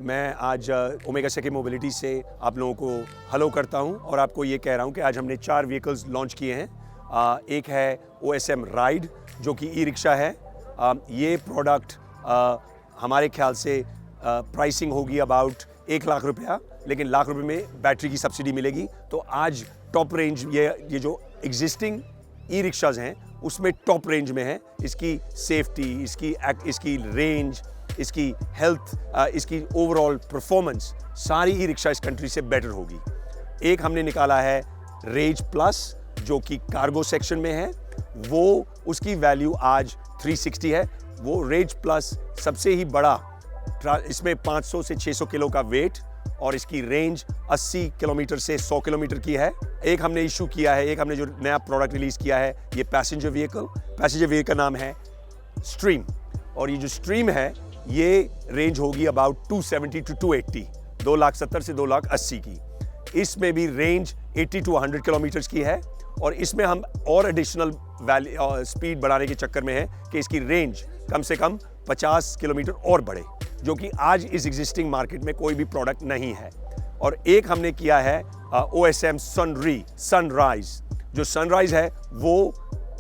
मैं आज omega second mobility से आप लोगों को हेलो करता हूं और आपको ये कह रहा हूं कि आज हमने 4 व्हीकल्स लॉन्च किए हैं। एक है OSM राइड जो कि ई रिक्शा है। ये प्रोडक्ट हमारे ख्याल से प्राइसिंग होगी अबाउट 1 लाख रुपया, लेकिन लाख रुपए में बैटरी की सब्सिडी मिलेगी। तो आज टॉप रेंज ये जो एग्जिस्टिंग ई रिक्शाज हैं उसमें टॉप रेंज में है। इसकी सेफ्टी, इसकी रेंज, इसकी हेल्थ, इसकी ओवरऑल परफॉर्मेंस, सारी ई रिक्शा इस कंट्री से बेटर होगी। एक हमने निकाला है रेज प्लस जो कि कार्गो सेक्शन में है, वो उसकी वैल्यू आज 360 है। वो रेज प्लस सबसे ही बड़ा, इसमें 500 से 600 किलो का वेट और इसकी रेंज 80 किलोमीटर से 100 किलोमीटर की है। एक हमने इशू किया है, एक हमने जो नया प्रोडक्ट रिलीज किया है, ये पैसेंजर व्हीकल का नाम है स्ट्रीम। और ये जो स्ट्रीम है ये रेंज होगी अबाउट 270 टू 280, 2,70,000 से 2,80,000 की। इसमें भी रेंज 80 टू 100 किलोमीटर्स की है और इसमें हम और एडिशनल स्पीड बढ़ाने के चक्कर में है कि इसकी रेंज कम से कम 50 किलोमीटर और बढ़े, जो कि आज इस एग्जिस्टिंग मार्केट में कोई भी प्रोडक्ट नहीं है। और एक हमने किया है OSM सनराइज। जो सनराइज है वो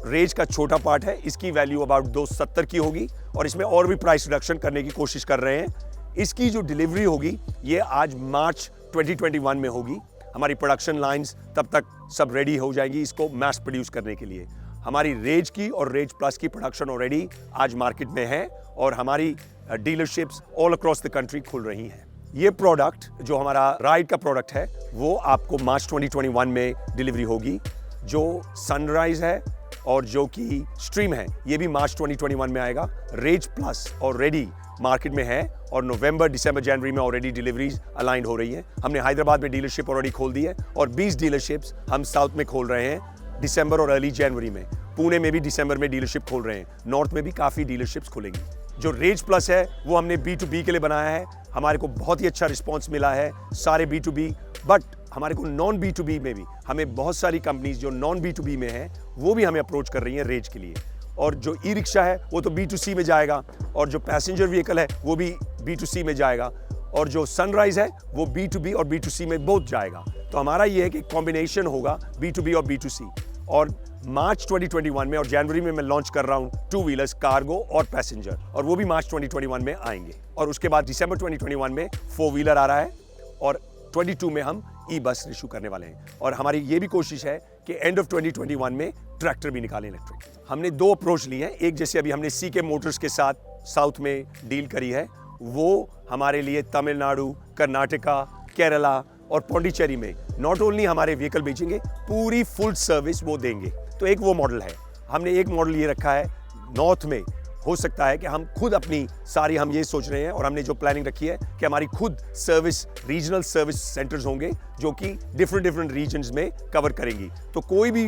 रेंज का छोटा पार्ट है, इसकी वैल्यू अबाउट 270 की होगी और इसमें और भी प्राइस रिडक्शन करने की कोशिश कर रहे हैं। इसकी जो डिलीवरी होगी ये आज मार्च 2021 में होगी। हमारी प्रोडक्शन लाइंस तब तक सब रेडी हो जाएंगी इसको मैस प्रोड्यूस करने के लिए। हमारी रेज की और रेज प्लस की प्रोडक्शन ऑलरेडी आज मार्केट में है और हमारी dealerships all across the country खुल रही हैं। ये प्रोडक्ट जो हमारा राइड का प्रोडक्ट है वो आपको मार्च 2021 में डिलीवरी होगी। जो सनराइज है और जो कि स्ट्रीम है ये भी मार्च 2021 में आएगा। रेज प्लस ऑलरेडी मार्केट में है और नवंबर, दिसंबर, जनवरी में ऑलरेडी डिलीवरीज अलाइंड हो रही हैं। हमने हैदराबाद में डीलरशिप ऑलरेडी खोल दी है और 20 डीलरशिप्स हम साउथ में खोल रहे हैं दिसंबर और अर्ली जनवरी में। पुणे में भी दिसंबर में डीलरशिप खोल रहे हैं। नॉर्थ में भी काफ़ी डीलरशिप्स खुलेंगी। जो रेज प्लस है वो हमने B2B के लिए बनाया है। हमारे को बहुत ही अच्छा रिस्पॉन्स मिला है सारे B2B, बट हमारे को नॉन B2B में भी हमें बहुत सारी कंपनीज जो नॉन B2B में है वो भी हमें अप्रोच कर रही हैं रेज के लिए। और जो ई रिक्शा है वो तो B2C में जाएगा और जो पैसेंजर व्हीकल है वो भी B2C में जाएगा और जो सनराइज है वो B2B और B2C में बोथ जाएगा। तो हमारा ये है कि कॉम्बिनेशन होगा B2B और B2C। और मार्च 2021 में और जनवरी में मैं लॉन्च कर रहा हूँ 2 व्हीलर्स कार्गो और पैसेंजर, और वो भी मार्च 2021 में आएंगे। और उसके बाद दिसंबर 2021 में 4 व्हीलर आ रहा है और 22 में हम ई बस इशू करने वाले हैं। और हमारी ये भी कोशिश है कि एंड ऑफ 2021 में ट्रैक्टर भी निकालें इलेक्ट्रिक। हमने 2 अप्रोच लिए हैं। एक जैसे अभी हमने CK मोटर्स के साथ साउथ में डील करी है, वो हमारे लिए तमिलनाडु, कर्नाटका, केरला और पौंडीचेरी में नॉट ओनली हमारे व्हीकल बेचेंगे, पूरी फुल सर्विस वो देंगे। तो एक वो मॉडल है। हमने एक मॉडल ये रखा है नॉर्थ में। हो सकता है कि हम खुद अपनी सारी, हम ये सोच रहे हैं और हमने जो प्लानिंग रखी है कि हमारी खुद सर्विस, रीजनल सर्विस सेंटर्स होंगे जो कि डिफरेंट रीजन्स में कवर करेंगी। तो कोई भी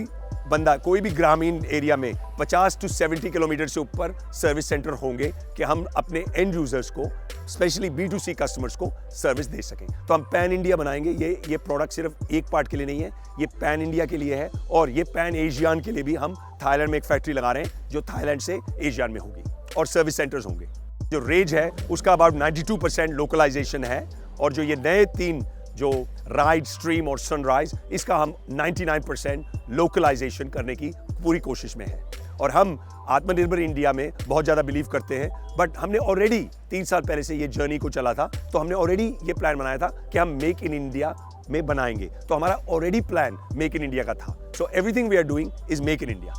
बंदा, कोई भी ग्रामीण एरिया में 50 टू 70 किलोमीटर से ऊपर सर्विस सेंटर होंगे कि हम अपने एंड यूजर्स को, स्पेशली B2C कस्टमर्स को सर्विस दे सकें। तो हम पैन इंडिया बनाएंगे। ये प्रोडक्ट सिर्फ एक पार्ट के लिए नहीं है, ये पैन इंडिया के लिए है और ये पैन एशियान के लिए भी हम थाईलैंड में एक फैक्ट्री लगा रहे हैं जो थाईलैंड से एशियान में होगी और सर्विस सेंटर्स होंगे। जो रेंज है उसका अबाउट 92% लोकलाइजेशन है और जो ये नए 3 जो राइड, स्ट्रीम और सनराइज, इसका हम 99% लोकलाइजेशन करने की पूरी कोशिश में है। और हम आत्मनिर्भर इंडिया में बहुत ज़्यादा बिलीव करते हैं, बट हमने ऑलरेडी 3 साल पहले से ये जर्नी को चला था, तो हमने ऑलरेडी ये प्लान बनाया था कि हम मेक इन इंडिया में बनाएंगे। तो हमारा already plan make in India का था। So everything we are doing is make in India.